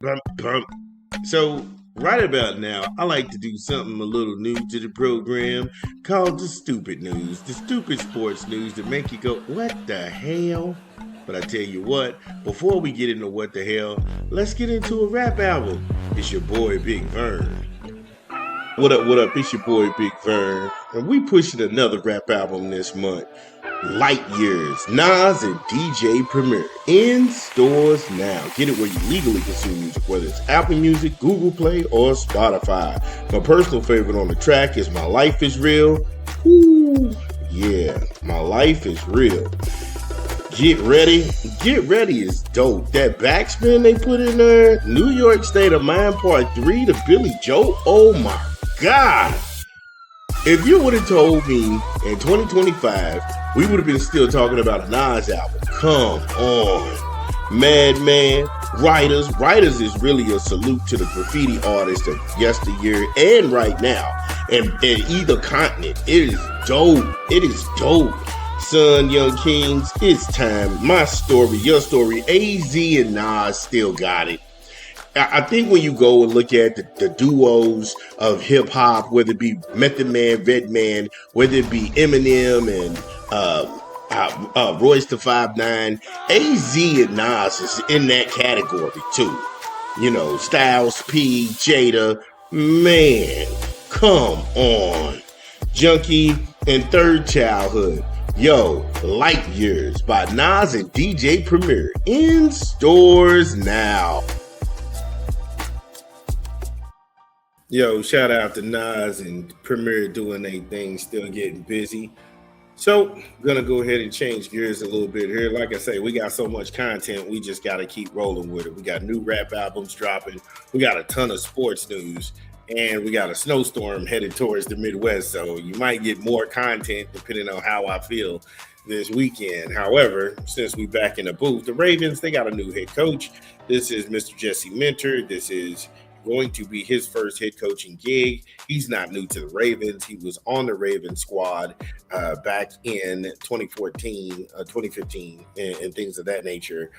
Bump, bump. So, right about now, I like to do something a little new to the program called the stupid news. The stupid sports news that make you go, what the hell? But I tell you what, before we get into what the hell, let's get into a rap album. It's your boy Big Vern. What up, what up? It's your boy Big Vern. And we pushing another rap album this month. Light Years, Nas and DJ Premier in stores now. Get it where you legally consume music, whether it's Apple Music, Google Play, or Spotify. My personal favorite on the track is My Life is Real. Woo, yeah, My Life is Real. Get ready. Get ready is dope. That backspin they put in there, New York State of Mind Part 3 to Billy Joe. Oh my God. If you would have told me in 2025 we would have been still talking about a Nas album, come on. Madman, Writers. Writers is really a salute to the graffiti artists of yesteryear and right now. And either continent. It is dope. It is dope. Son, Young Kings, it's time. My story, your story. AZ and Nas still got it. I think when you go and look at the duos of hip hop, whether it be Method Man, Redman, whether it be Eminem and Royce the 5'9", AZ and Nas is in that category too. You know, Styles P, Jada, man, come on. Junkie and Third Childhood. Yo, Light Years by Nas and DJ Premier in stores now. Yo, shout out to Nas and Premier doing their thing, still getting busy. So, gonna go ahead and change gears a little bit here. Like I say, we got so much content, we just gotta keep rolling with it. We got new rap albums dropping, we got a ton of sports news, and we got a snowstorm headed towards the Midwest. So you might get more content depending on how I feel this weekend. However, since we back in the booth, the Ravens, they got a new head coach. This is Mr. Jesse Minter. This is going to be his first head coaching gig. He's not new to the Ravens. He was on the Ravens squad back in 2014, 2015, and things of that nature,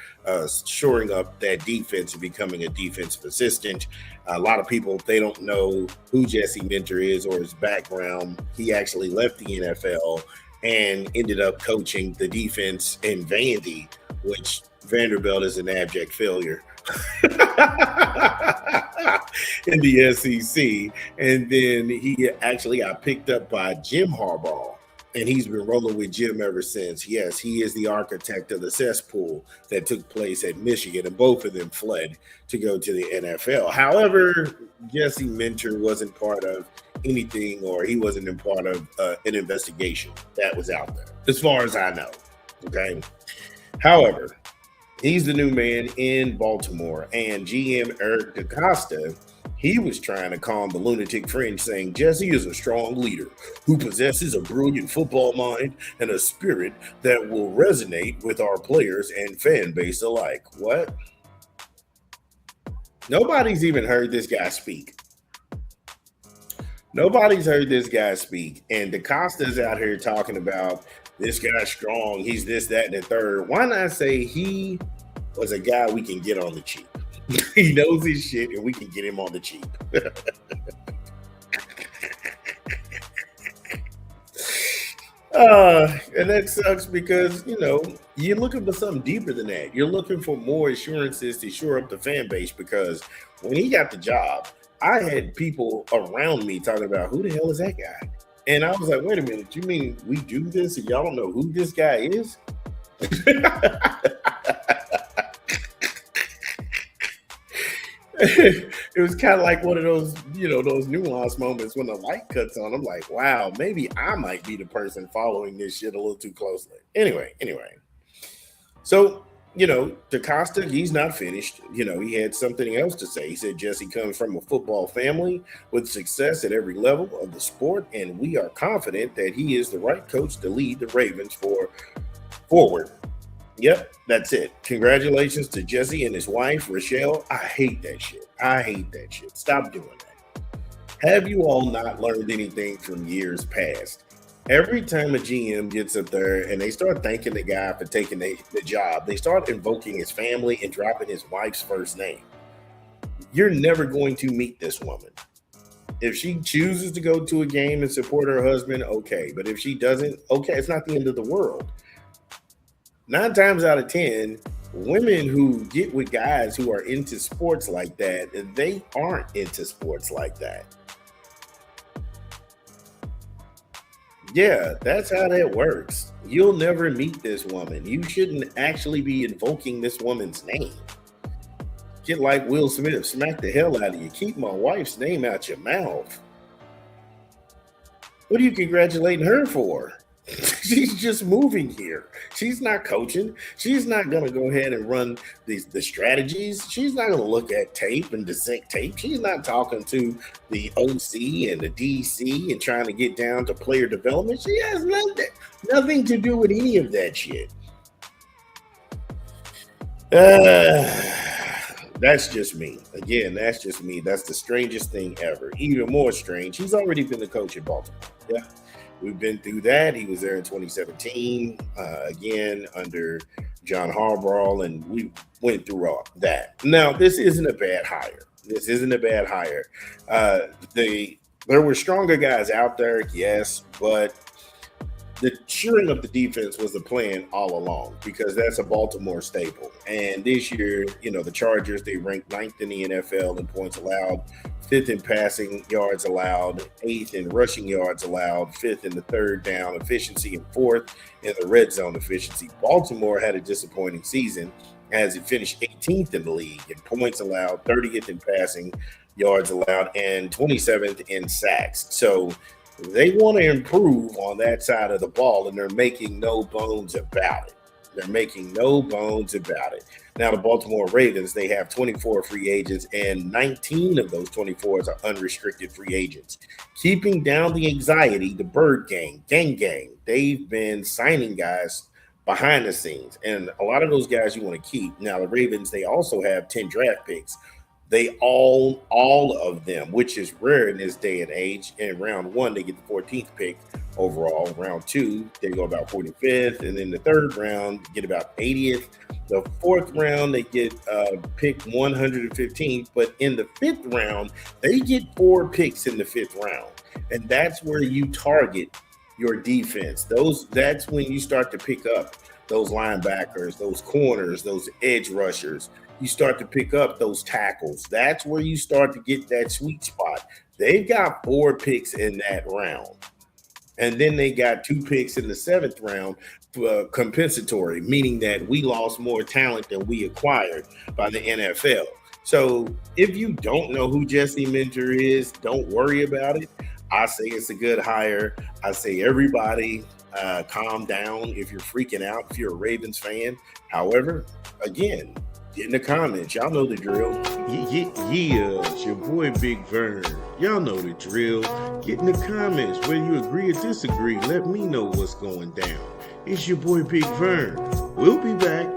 shoring up that defense and becoming a defensive assistant. A lot of people, they don't know who Jesse Minter is or his background. He actually left the NFL and ended up coaching the defense in Vandy, which Vanderbilt is an abject failure. In the SEC, and then he actually got picked up by Jim Harbaugh, and he's been rolling with Jim ever since. Yes, he is the architect of the cesspool that took place at Michigan, and both of them fled to go to the NFL. However, Jesse Minter wasn't part of anything, or he wasn't in part of an investigation that was out there, as far as I know. Okay. However, he's the new man in Baltimore, and GM Eric DaCosta, he was trying to calm the lunatic fringe, saying Jesse is a strong leader who possesses a brilliant football mind and a spirit that will resonate with our players and fan base alike. What? Nobody's even heard this guy speak. Nobody's heard this guy speak. And DaCosta's out here talking about this guy's strong. He's this, that, and the third. Why not say he was a guy we can get on the cheap? He knows his shit, and we can get him on the cheap. And that sucks because, you know, you're looking for something deeper than that. You're looking for more assurances to shore up the fan base, because when he got the job, I had people around me talking about, who the hell is that guy? And I was like, wait a minute, you mean we do this and y'all don't know who this guy is? It was kind of like one of those, you know, those nuanced moments when the light cuts on. I'm like, wow, maybe I might be the person following this shit a little too closely. Anyway. So, you know, DaCosta, he's not finished. You know, he had something else to say. He said Jesse comes from a football family with success at every level of the sport, and we are confident that he is the right coach to lead the Ravens forward. Yep, that's it. Congratulations to Jesse and his wife, Rochelle. I hate that shit. Stop doing that. Have you all not learned anything from years past? Every time a GM gets up there and they start thanking the guy for taking the job, they start invoking his family and dropping his wife's first name. You're never going to meet this woman. If she chooses to go to a game and support her husband, okay. But if she doesn't, okay, it's not the end of the world. 9 times out of 10, women who get with guys who are into sports like that, they aren't into sports like that. Yeah, that's how that works. You'll never meet this woman. You shouldn't actually be invoking this woman's name. Get like Will Smith, smack the hell out of you. Keep my wife's name out your mouth. What are you congratulating her for? She's just moving here. She's not coaching. She's not going to go ahead and run the strategies. She's not going to look at tape and dissect tape. She's not talking to the OC and the DC and trying to get down to player development. She has nothing to do with any of that shit. That's just me. Again, that's just me. That's the strangest thing ever. Even more strange, he's already been the coach at Baltimore. Yeah. We've been through that. He was there in 2017, again, under John Harbaugh, and we went through all that. Now, this isn't a bad hire. This isn't a bad hire. There were stronger guys out there, yes, but the shoring up the defense was the plan all along because that's a Baltimore staple. And this year, the Chargers, they ranked 9th in the NFL in points allowed, 5th in passing yards allowed, 8th in rushing yards allowed, 5th in the third down efficiency, and 4th in the red zone efficiency. Baltimore had a disappointing season as it finished 18th in the league in points allowed, 30th in passing yards allowed, and 27th in sacks. So they want to improve on that side of the ball, and they're making no bones about it. They're making no bones about it. Now, the Baltimore Ravens, they have 24 free agents, and 19 of those 24s are unrestricted free agents. Keeping down the anxiety, the Bird Gang, they've been signing guys behind the scenes, and a lot of those guys you want to keep. Now, the Ravens, they also have 10 draft picks. They own all of them, which is rare in this day and age. In round 1, they get the 14th pick overall. Round 2, they go about 45th. And then the third round, get about 80th. The fourth round, they get pick 115th. But in the 5th round, they get 4 picks in the 5th round. And that's where you target your defense. That's when you start to pick up those linebackers, those corners, those edge rushers. You start to pick up those tackles. That's where you start to get that sweet spot. They've got 4 picks in that round. And then they got 2 picks in the 7th round, compensatory, meaning that we lost more talent than we acquired by the NFL. So if you don't know who Jesse Minter is, don't worry about it. I say it's a good hire. I say everybody calm down if you're freaking out, if you're a Ravens fan. However, again, get in the comments. Y'all know the drill. Yeah, it's your boy Big Vern. Y'all know the drill. Get in the comments whether you agree or disagree. Let me know what's going down. It's your boy Big Vern. We'll be back.